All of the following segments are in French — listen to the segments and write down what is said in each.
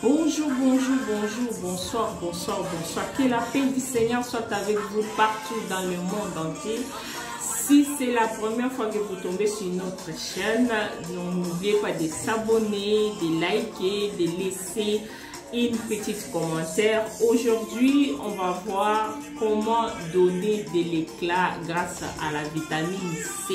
Bonjour, bonjour, bonjour, bonsoir, bonsoir, bonsoir. Que la paix du Seigneur soit avec vous partout dans le monde entier. Si c'est la première fois que vous tombez sur notre chaîne, n'oubliez pas de s'abonner, de liker, de laisser une petite commentaire. Aujourd'hui, on va voir comment donner de l'éclat grâce à la vitamine C.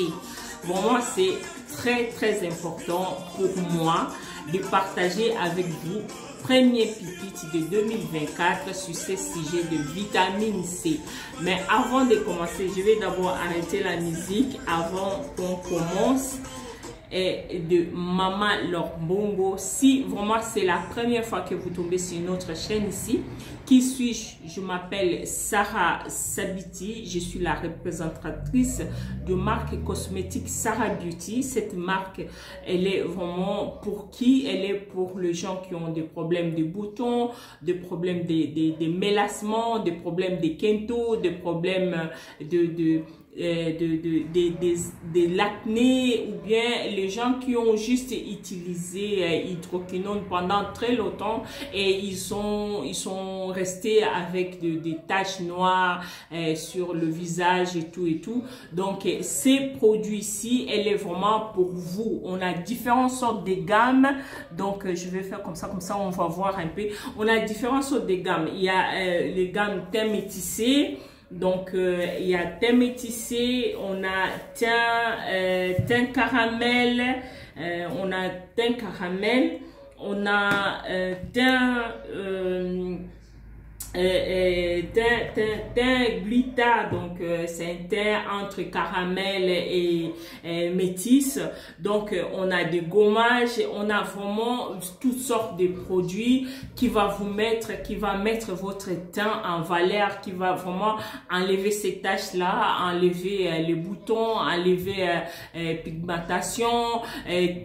Vraiment, c'est très important pour moi de partager avec vous premier pipite de 2024 sur ce sujet de vitamine C. Mais avant de commencer, je vais d'abord arrêter la musique avant qu'on commence. Et de Maman Lor Bongo. Si vraiment c'est la première fois que vous tombez sur notre chaîne ici, qui suis-je? Je m'appelle Sarah Sabiti, je suis la représentatrice de marque cosmétique Sarah Beauty. Cette marque, elle est vraiment pour qui? Elle est pour les gens qui ont des problèmes de boutons, des problèmes de mélassements, des problèmes de kento, des problèmes de l'acné, ou bien les gens qui ont juste utilisé hydroquinone pendant très longtemps et ils sont restés avec des taches noires sur le visage et tout. Donc ces produits-ci, elle est vraiment pour vous. On a différentes sortes de gammes. Donc je vais faire comme ça on va voir un peu. On a différentes sortes de gammes. Il y a les gammes teint métissé. Donc, il y a teint métissé, on a teint caramel, on a teint glitter. Donc c'est un teint entre caramel et métis. Donc on a des gommages, on a vraiment toutes sortes de produits qui va mettre votre teint en valeur, qui va vraiment enlever ces taches là, enlever les boutons, enlever pigmentation,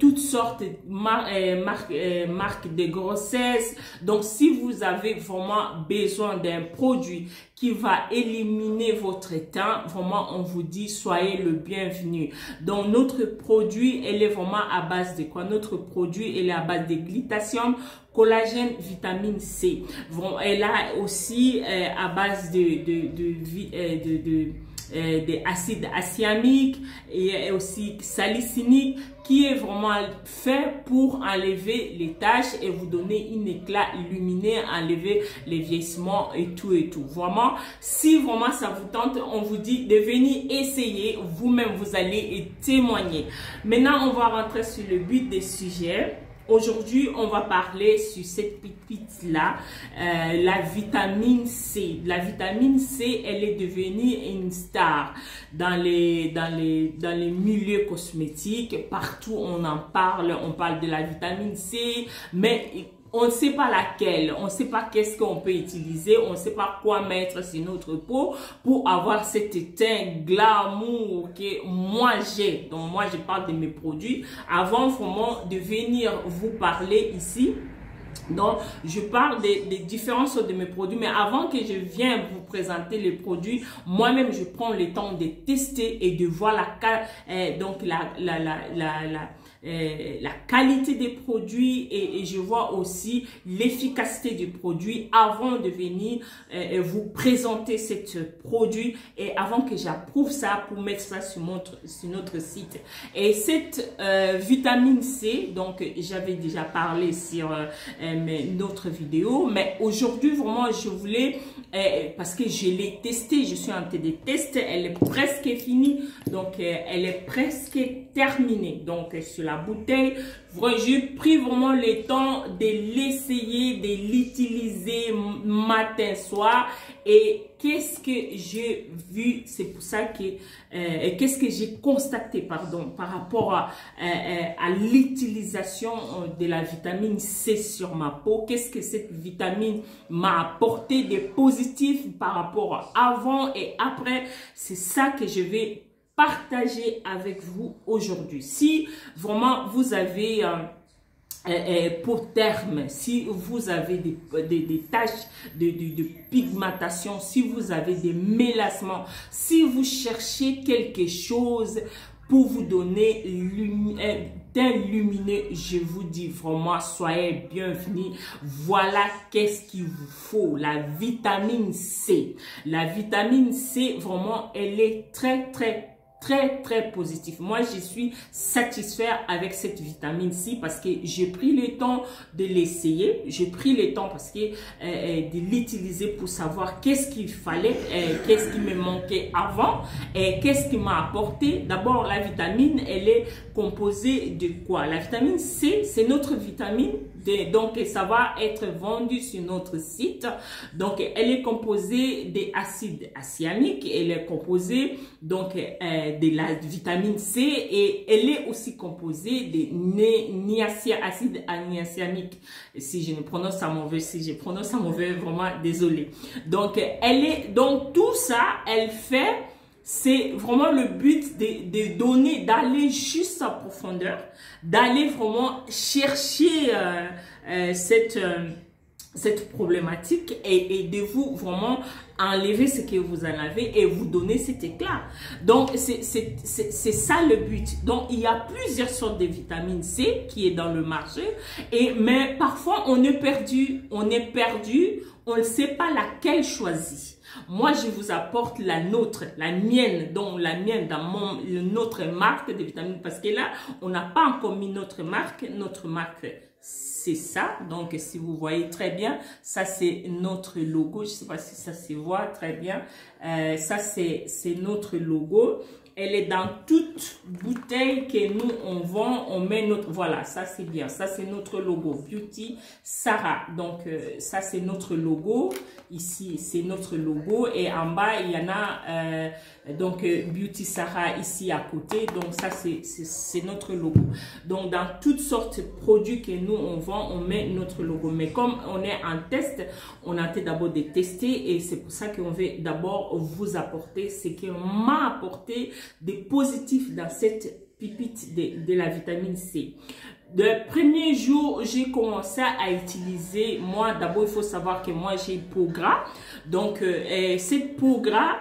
toutes sortes de marques de grossesse. Donc si vous avez vraiment besoin d'un produit qui va éliminer votre teint, vraiment on vous dit soyez le bienvenu. Donc notre produit, elle est vraiment à base de quoi? Notre produit, elle est à base de glutathium, collagène, vitamine C. Bon, elle a aussi à base d'acide acéamique et aussi salicinique, qui est vraiment fait pour enlever les taches et vous donner un éclat illuminé, enlever les vieillissements et tout. Vraiment, si vraiment ça vous tente, on vous dit de venir essayer, vous-même vous allez témoigner. Maintenant, on va rentrer sur le but des sujets. Aujourd'hui, on va parler sur cette pépite-là, la vitamine C. La vitamine C, elle est devenue une star dans les milieux cosmétiques. Partout, on en parle. On parle de la vitamine C, mais on ne sait pas laquelle, on ne sait pas qu'est-ce qu'on peut utiliser, on ne sait pas quoi mettre sur notre peau pour avoir cet teint glamour que moi j'ai. Donc moi je parle de mes produits avant vraiment de venir vous parler ici. Donc, je parle des différentes sortes de mes produits, mais avant que je vienne vous présenter les produits, moi-même, je prends le temps de tester et de voir la qualité des produits et je vois aussi l'efficacité du produit avant de venir vous présenter ce produit et avant que j'approuve ça pour mettre ça sur notre site. Et cette vitamine C, donc j'avais déjà parlé sur notre vidéo, mais aujourd'hui vraiment je voulais parce que je l'ai testé, je suis en train de tester, elle est presque finie, donc elle est presque terminée. Donc sur la bouteille, j'ai pris vraiment le temps de l'essayer, de l'utiliser matin soir. Et qu'est-ce que j'ai vu, c'est pour ça que qu'est-ce que j'ai constaté par rapport à l'utilisation de la vitamine C sur ma peau. Qu'est-ce que cette vitamine m'a apporté de positif par rapport à avant et après. C'est ça que je vais partager avec vous aujourd'hui. Si vraiment vous avez pour terme, si vous avez des taches de pigmentation, si vous avez des mélassements, si vous cherchez quelque chose pour vous donner teint lumineux, je vous dis vraiment, soyez bienvenus. Voilà qu'est-ce qu'il vous faut, la vitamine C. La vitamine C, vraiment, elle est très positif. Moi, je suis satisfait avec cette vitamine C parce que j'ai pris le temps de l'essayer. J'ai pris le temps parce que de l'utiliser pour savoir qu'est-ce qu'il fallait, qu'est-ce qui me manquait avant et qu'est-ce qui m'a apporté. D'abord, la vitamine, elle est composée de quoi? La vitamine C, c'est notre vitamine. Donc, ça va être vendu sur notre site. Donc, elle est composée d'acides cyaniques. Elle est composée donc de la vitamine C et elle est aussi composée de acide niacinique. Si je prononce ça mauvais, vraiment désolé. Donc, tout ça, elle fait. C'est vraiment le but de donner, d'aller juste en profondeur, d'aller vraiment chercher cette problématique et de vous vraiment enlever ce que vous en avez et vous donner cet éclat. Donc, c'est ça le but. Donc, il y a plusieurs sortes de vitamine C qui est dans le marché, mais parfois on est perdu, on ne sait pas laquelle choisir. Moi, je vous apporte la nôtre, la mienne dans notre marque de vitamines parce que là, on n'a pas encore mis notre marque. Notre marque, c'est ça. Donc, si vous voyez très bien, ça, c'est notre logo. Je ne sais pas si ça se voit très bien. Ça, c'est notre logo. Elle est dans toute bouteille que nous, on vend, on met notre... Voilà, ça c'est bien. Ça c'est notre logo, Beauty Sarah. Donc, ça c'est notre logo. Ici, c'est notre logo. Et en bas, il y en a Beauty Sarah ici à côté. Donc, ça c'est notre logo. Donc, dans toutes sortes de produits que nous, on vend, on met notre logo. Mais comme on est en test, on a d'abord de tester. Et c'est pour ça qu'on veut d'abord vous apporter ce qu'on m'a apporté de positif dans cette pipite de la vitamine C. Le premier jour, j'ai commencé à utiliser, moi d'abord il faut savoir que moi j'ai peau gras, donc cette peau gras,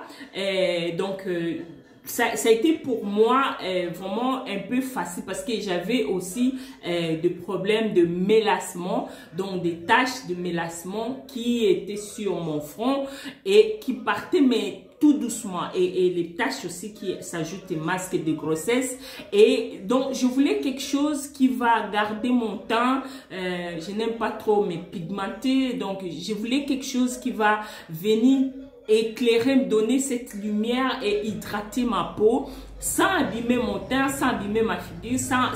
ça a été pour moi vraiment un peu facile parce que j'avais aussi des problèmes de mélassement, donc des taches de mélassement qui étaient sur mon front et qui partaient mais tout doucement et les taches aussi qui s'ajoutent aux masques de grossesse et donc je voulais quelque chose qui va garder mon teint. Je n'aime pas trop me pigmenter, donc je voulais quelque chose qui va venir éclairer, me donner cette lumière et hydrater ma peau sans abîmer mon teint, sans abîmer ma figure, sans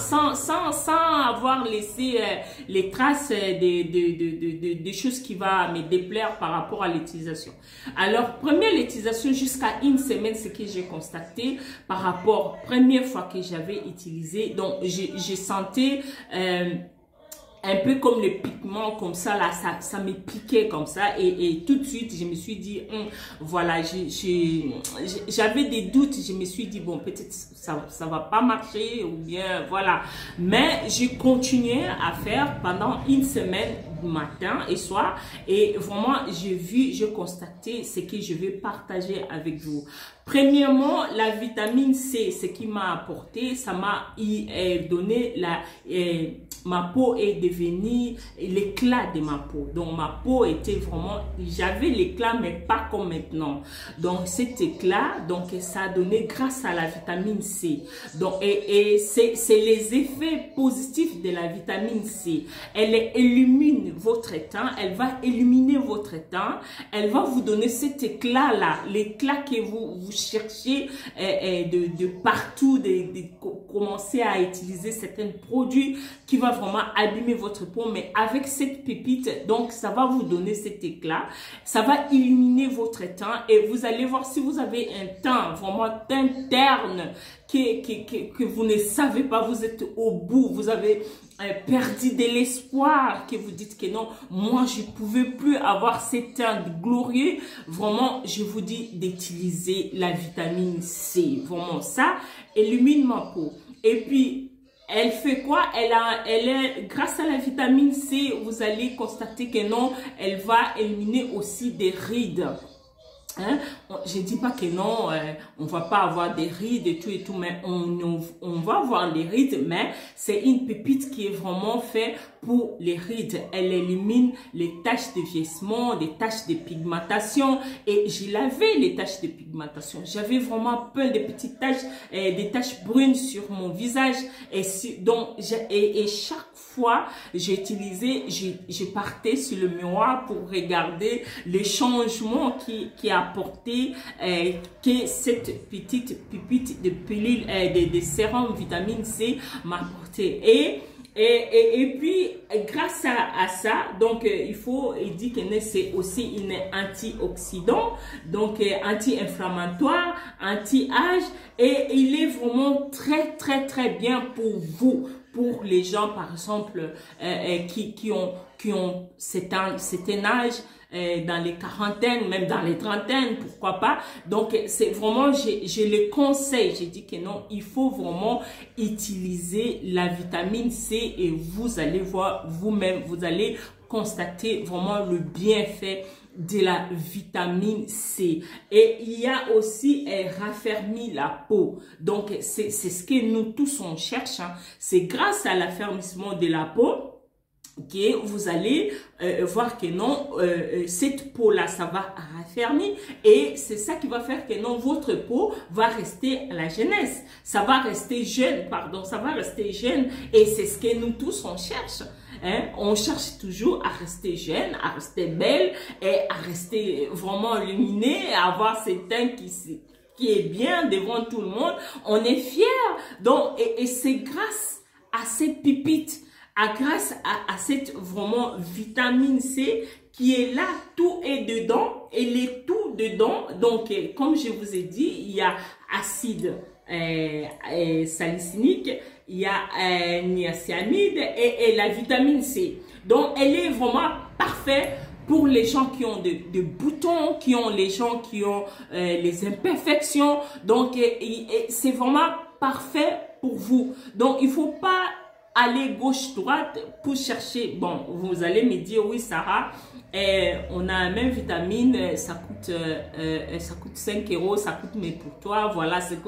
avoir laissé les traces des choses qui vont me déplaire par rapport à l'utilisation. Alors, première utilisation jusqu'à une semaine, ce que j'ai constaté par rapport, première fois que j'avais utilisé, donc j'ai senti un peu comme le piquement, comme ça, là, ça me piquait comme ça. Et tout de suite, je me suis dit, voilà, j'avais des doutes. Je me suis dit, bon, peut-être ça va pas marcher ou bien, voilà. Mais j'ai continué à faire pendant une semaine, matin et soir. Et vraiment, j'ai constaté ce que je vais partager avec vous. Premièrement, la vitamine C, ce qui m'a apporté, ça m'a donné ma peau est devenue l'éclat de ma peau. Donc, ma peau était vraiment, j'avais l'éclat, mais pas comme maintenant. Donc, cet éclat, donc, ça a donné grâce à la vitamine C. Donc, et c'est les effets positifs de la vitamine C. Elle illumine votre teint, elle va illuminer votre teint, elle va vous donner cet éclat-là, l'éclat que vous cherchez de partout, de commencer à utiliser certains produits qui va vraiment abîmer votre peau, mais avec cette pépite, donc ça va vous donner cet éclat, ça va illuminer votre teint et vous allez voir si vous avez un teint vraiment teint terne que vous ne savez pas, vous êtes au bout, vous avez perdu de l'espoir, que vous dites que non, moi je ne pouvais plus avoir cet teint glorieux, vraiment je vous dis d'utiliser la vitamine C, vraiment ça illumine ma peau. Et puis elle fait quoi? Grâce à la vitamine C, vous allez constater que non, elle va éliminer aussi des rides. Hein? Je dis pas que non, on va pas avoir des rides et tout, mais on va avoir les rides, mais c'est une pépite qui est vraiment faite pour les rides. Elle élimine les taches de vieillissement, les taches de pigmentation, et j'ai lavé les taches de pigmentation. J'avais vraiment plein de petites taches, des taches brunes sur mon visage, et chaque fois je partais sur le miroir pour regarder les changements qui a apporté que cette petite pépite de pilule de sérum vitamine C m'a apporté. Et puis, grâce à ça, donc, il dit que c'est aussi une antioxydant, donc anti-inflammatoire, anti-âge, et il est vraiment très, très, très bien pour vous, pour les gens, par exemple, qui ont cet âge, dans les quarantaines, même dans les trentaines, pourquoi pas. Donc, c'est vraiment, je le conseille. J'ai dit que non, il faut vraiment utiliser la vitamine C et vous allez voir vous-même, vous allez constater vraiment le bienfait de la vitamine C. Et il y a aussi raffermi la peau. Donc, c'est ce que nous tous on cherche. Hein. C'est grâce à l'affermissement de la peau que vous allez voir que non, cette peau-là, ça va raffermir et c'est ça qui va faire que non, votre peau va rester à la jeunesse. Ça va rester jeune, pardon, ça va rester jeune et c'est ce que nous tous on cherche. Hein? On cherche toujours à rester jeune, à rester belle et à rester vraiment lumineux, à avoir ce teint qui est bien devant tout le monde. On est fiers. Donc, et c'est grâce à cette pépite, grâce à cette vraiment vitamine C qui est là, tout est dedans, elle est tout dedans. Donc, comme je vous ai dit, il y a acide salicylinique, il y a niacinamide et la vitamine C. Donc, elle est vraiment parfaite pour les gens qui ont de boutons, les gens qui ont les imperfections. Donc, c'est vraiment parfait pour vous. Donc, il faut pas aller gauche-droite pour chercher. Bon, vous allez me dire, oui, Sarah, on a la même vitamine, ça coûte 5 €, ça coûte, mais pour toi, voilà, c'est que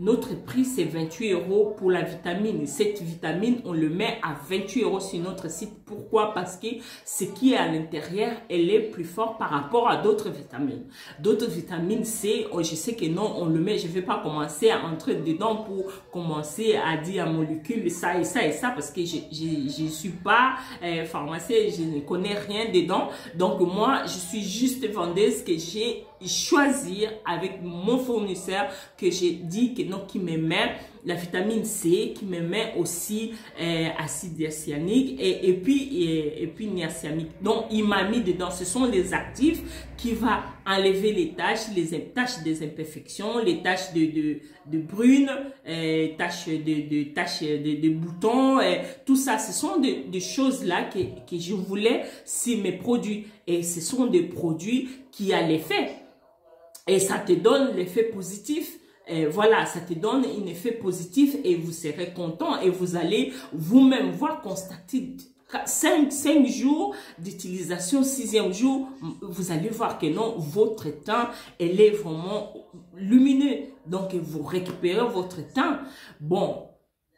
notre prix, c'est 28 € pour la vitamine. Cette vitamine, on le met à 28 € sur notre site. Pourquoi? Parce que ce qui est à l'intérieur, elle est plus fort par rapport à d'autres vitamines. D'autres vitamines C, je sais que non, on le met, je ne vais pas commencer à entrer dedans pour commencer à dire à molécule ça et ça et ça, parce que je ne suis pas pharmacienne, je ne connais rien dedans. Donc moi, je suis juste vendeuse que j'ai choisi avec mon fournisseur, que j'ai dit que non, qui me met la vitamine C, qui me met aussi acide cyanique et puis niacinamique. Donc il m'a mis dedans, ce sont les actifs qui va enlever les taches des imperfections, les taches de brunes, taches de boutons, tout ça, ce sont des choses là que je voulais sur mes produits, et ce sont des produits qui a l'effet. Et ça te donne l'effet positif. Voilà, ça te donne un effet positif et vous serez content et vous allez vous-même voir, constater 5 jours d'utilisation, 6e jour, vous allez voir que non, votre teint, elle est vraiment lumineux. Donc, vous récupérez votre teint. Bon.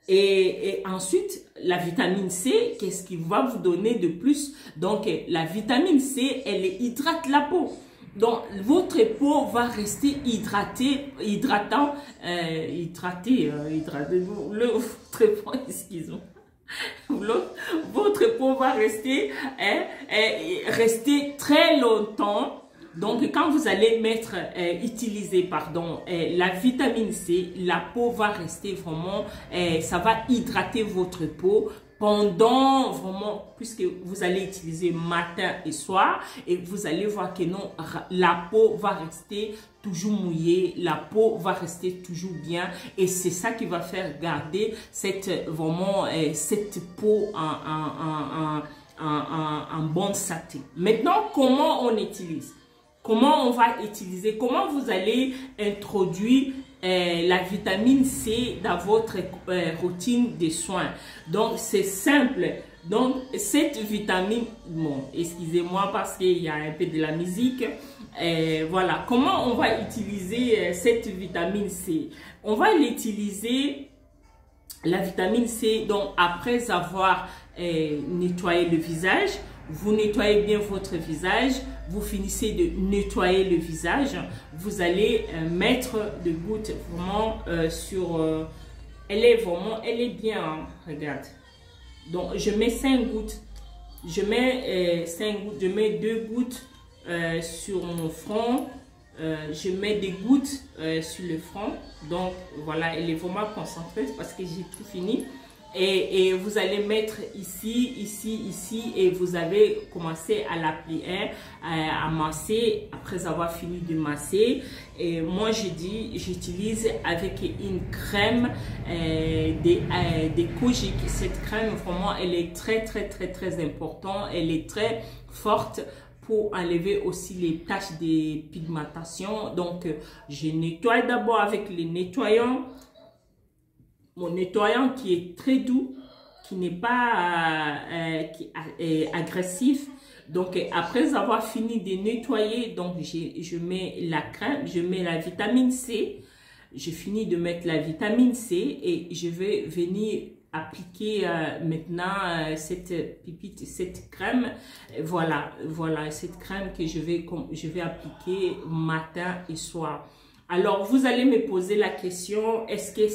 Et ensuite, la vitamine C, qu'est-ce qui va vous donner de plus? Donc, la vitamine C, elle hydrate la peau. Donc, votre peau va rester hydratée, votre peau va rester, rester très longtemps. Donc, quand vous allez utiliser la vitamine C, la peau va rester vraiment, ça va hydrater votre peau pendant vraiment, puisque vous allez utiliser matin et soir, et vous allez voir que non, la peau va rester toujours mouillée, la peau va rester toujours bien, et c'est ça qui va faire garder cette peau en bon satin. Maintenant, comment on utilise? comment on va utiliser, comment vous allez introduire la vitamine C dans votre routine de soins. Donc, c'est simple. Donc, cette vitamine, bon, excusez-moi parce qu'il y a un peu de la musique. Voilà, comment on va utiliser cette vitamine C? On va l'utiliser, la vitamine C, donc après avoir nettoyé le visage. Vous nettoyez bien votre visage, vous finissez de nettoyer le visage, vous allez mettre des gouttes vraiment sur... elle est bien, hein, regarde. Donc, je mets 5 gouttes. Je mets 5 gouttes, je mets 2 gouttes sur mon front. Je mets des gouttes sur le front. Donc, voilà, elle est vraiment concentrée parce que j'ai tout fini. Et vous allez mettre ici, ici, ici, et vous avez commencé à l'appliquer, à masser après avoir fini de masser. Et moi, j'utilise avec une crème des Kojic. Cette crème, vraiment, elle est très, très, très, très importante. Elle est très forte pour enlever aussi les taches de pigmentation. Donc, je nettoie d'abord avec le nettoyant. Mon nettoyant qui est très doux, qui n'est pas agressif. Donc, après avoir fini de nettoyer, donc je mets la crème, je mets la vitamine C. Je finis de mettre la vitamine C et je vais venir appliquer maintenant cette pipette, cette crème. Voilà, cette crème que je vais appliquer matin et soir. Alors, vous allez me poser la question, est-ce que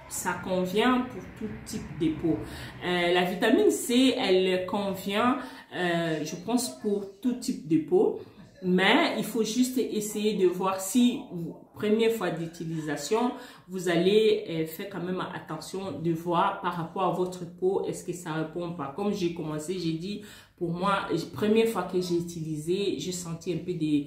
ça convient pour tout type de peau? La vitamine C, elle convient, je pense, pour tout type de peau. Mais il faut juste essayer de voir si, première fois d'utilisation, vous allez faire quand même attention de voir par rapport à votre peau, est-ce que ça répond pas. Comme j'ai commencé, j'ai dit, pour moi, première fois que j'ai utilisé, j'ai senti un peu des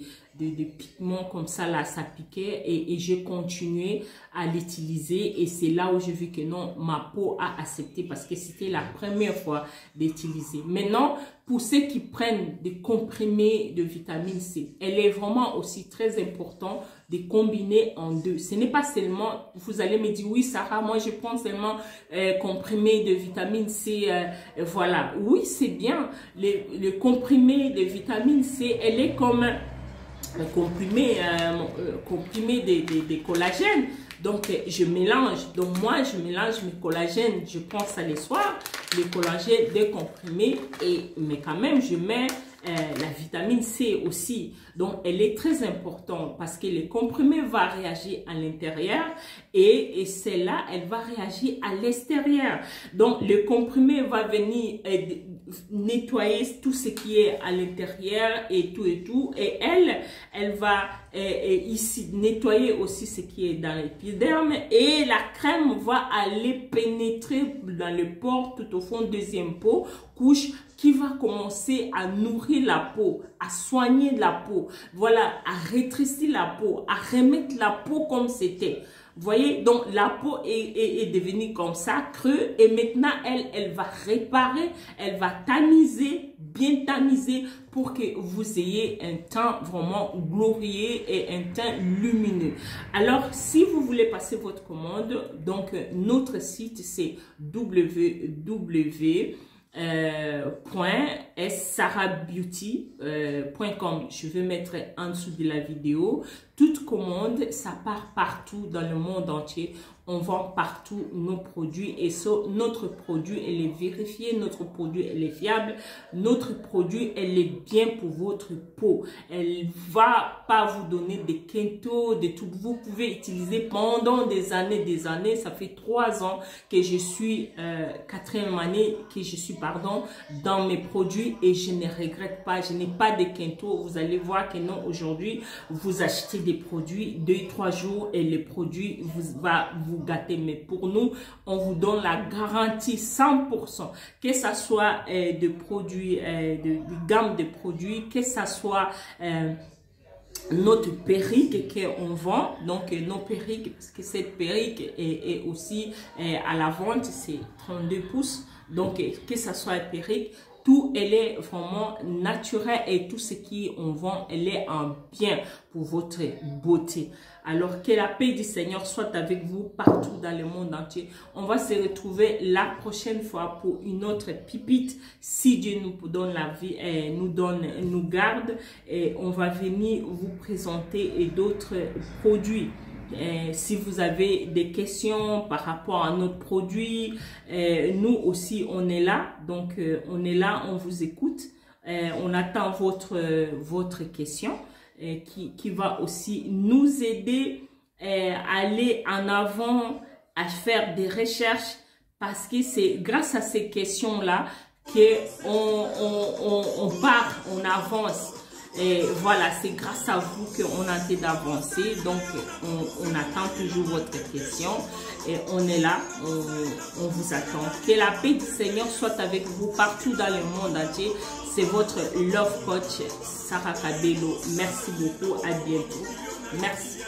pigments comme ça, là, ça piquait et j'ai continué à l'utiliser et c'est là où j'ai vu que non, ma peau a accepté parce que c'était la première fois d'utiliser. Maintenant, pour ceux qui prennent des comprimés de vitamine C, elle est vraiment aussi très important de combiner en deux. Ce n'est pas seulement, vous allez me dire, oui Sarah, moi je prends seulement comprimé de vitamine C, voilà. Oui, c'est bien, le comprimé de vitamine C, elle est comme comprimé de collagène. Donc, je mélange. Donc, moi, je mélange mes collagènes. Je prends ça le soir, les collagènes décomprimés. Mais quand même, je mets la vitamine C aussi. Donc, elle est très importante parce que le comprimé va réagir à l'intérieur et celle-là, elle va réagir à l'extérieur. Donc, le comprimé va venir nettoyer tout ce qui est à l'intérieur et tout et tout. Et elle va ici nettoyer aussi ce qui est dans l'épiderme et la crème va aller pénétrer dans le pore tout au fond, deuxième peau, couche qui va commencer à nourrir la peau, à soigner la peau, voilà, à rétrécir la peau, à remettre la peau comme c'était. Vous voyez, donc la peau est devenue comme ça, creux, et maintenant elle va réparer, elle va tamiser, bien tamiser pour que vous ayez un teint vraiment glorieux et un teint lumineux. Alors, si vous voulez passer votre commande, donc notre site c'est www.sarahbeauty.com. Je vais mettre en dessous de la vidéo. Toute commande, ça part partout dans le monde entier. On vend partout nos produits et ça, notre produit, elle est vérifié, notre produit, elle est fiable, notre produit, elle est bien pour votre peau. Elle va pas vous donner des quintos, de tout. Vous pouvez utiliser pendant des années. Ça fait 3 ans que je suis, 4e année que je suis, dans mes produits et je ne regrette pas. Je n'ai pas de quintos. Vous allez voir que non, aujourd'hui, vous achetez des produits 2-3 jours et les produits va vous gâter. Mais pour nous, on vous donne la garantie 100%, que ça soit de produits, de gamme de produits, que ça soit notre perruque qu'on vend, donc nos perruques, parce que cette perruque est aussi à la vente, c'est 32 pouces, donc que ça soit une perruque, tout, elle est vraiment naturelle et tout ce qui on vend, elle est en bien pour votre beauté. Alors que la paix du Seigneur soit avec vous partout dans le monde entier. On va se retrouver la prochaine fois pour une autre pipite. Si Dieu nous donne la vie, nous garde, et on va venir vous présenter d'autres produits. Si vous avez des questions par rapport à notre produit, nous aussi on est là. Donc on est là, on vous écoute. On attend votre question qui va aussi nous aider à aller en avant, à faire des recherches, parce que c'est grâce à ces questions-là qu'on part, on avance. Et voilà, c'est grâce à vous qu'on a été d'avancer. Donc, on attend toujours votre question. Et on est là, on vous attend. Que la paix du Seigneur soit avec vous partout dans le monde entier. C'est votre Love Coach, Sarah Kabelo. Merci beaucoup, à bientôt. Merci.